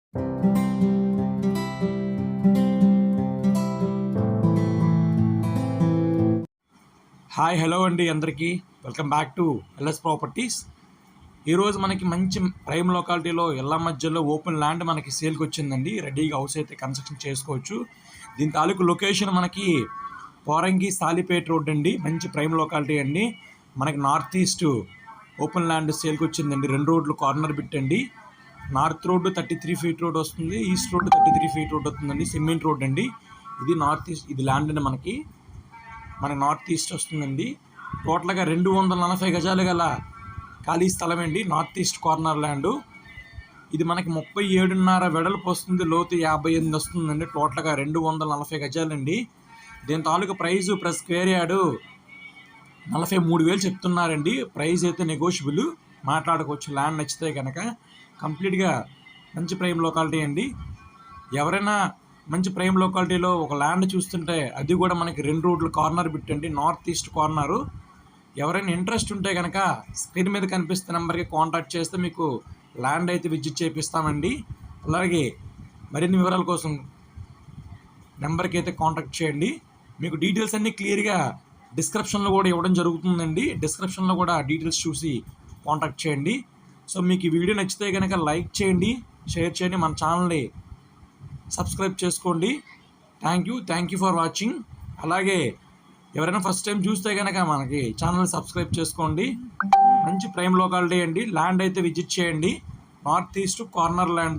Hi hello అండి అందరికీ welcome back to LS properties. ఈరోజు మనకి మంచి ప్రైమ్ లొకాలిటీలో ఇళ్ళ మధ్యలో ఓపెన్ ల్యాండ్ మనకి సేల్కి వచ్చిందండి. రెడీగా హౌస్ అయితే కన్స్ట్రక్షన్ చేసుకోవచ్చు. దీని తాలూకు లొకేషన్ మనకి పోరంగి సాలిపేట రోడ్ అండి. మంచి ప్రైమ్ లొకాలిటీ అండి. మనకి నార్త్ ఈస్ట్ ఓపెన్ ల్యాండ్ సేల్కి వచ్చిందండి. 2 రోడ్లు కార్నర్ బిట్ అండి. నార్త్ రోడ్డు 33 ఫీట్ రోడ్ వస్తుంది, ఈస్ట్ రోడ్డు 33 ఫీట్ రోడ్ వస్తుందండి. సిమెంట్ రోడ్ అండి. ఇది నార్త్ ఈస్ట్, ఇది ల్యాండ్ అండి. మనకి నార్త్ ఈస్ట్ వస్తుందండి. టోటల్గా 240 గజాలు గల ఖాళీ స్థలం అండి. North east corner land. ఇది మనకి 37.5 వెడల్పు వస్తుంది, లోతు 58 వస్తుందండి. టోటల్గా 240 గజాలండి. దీని తాలూకు ప్రైజు ప్లస్ స్క్వేర్ యార్డు 43,000 చెప్తున్నారండి. ప్రైస్ అయితే నెగోషియబుల్, మాట్లాడుకోవచ్చు ల్యాండ్ నచ్చితే కనుక. కంప్లీట్గా మంచి ప్రైమ్ లొకాలిటీ అండి. ఎవరైనా మంచి ప్రైమ్ లొకాలిటీలో ఒక ల్యాండ్ చూస్తుంటే అది కూడా మనకి 2 రోడ్లు కార్నర్ బిట్ అండి. North east corner. ఎవరైనా ఇంట్రెస్ట్ ఉంటే కనుక స్క్రీన్ మీద కనిపిస్తున్న నెంబర్కి కాంటాక్ట్ చేస్తే మీకు ల్యాండ్ అయితే విజిట్ చేపిస్తామండి. అలాగే మరిన్ని వివరాల కోసం నెంబర్కి అయితే కాంటాక్ట్ చేయండి. మీకు డీటెయిల్స్ అన్నీ క్లియర్గా డిస్క్రిప్షన్లో కూడా ఇవ్వడం జరుగుతుందండి. డిస్క్రిప్షన్లో కూడా డీటెయిల్స్ చూసి కాంటాక్ట్ చేయండి. సో మీకు ఈ వీడియో నచ్చితే కనుక లైక్ చేయండి, షేర్ చేయండి, మన ఛానల్ని సబ్స్క్రైబ్ చేసుకోండి. Thank you for watching. అలాగే ఎవరైనా ఫస్ట్ టైం చూస్తే కనుక మనకి ఛానల్ సబ్స్క్రైబ్ చేసుకోండి. మంచి ప్రైమ్ లొకాలిటీ అండి. ల్యాండ్ అయితే విజిట్ చేయండి. North east corner land.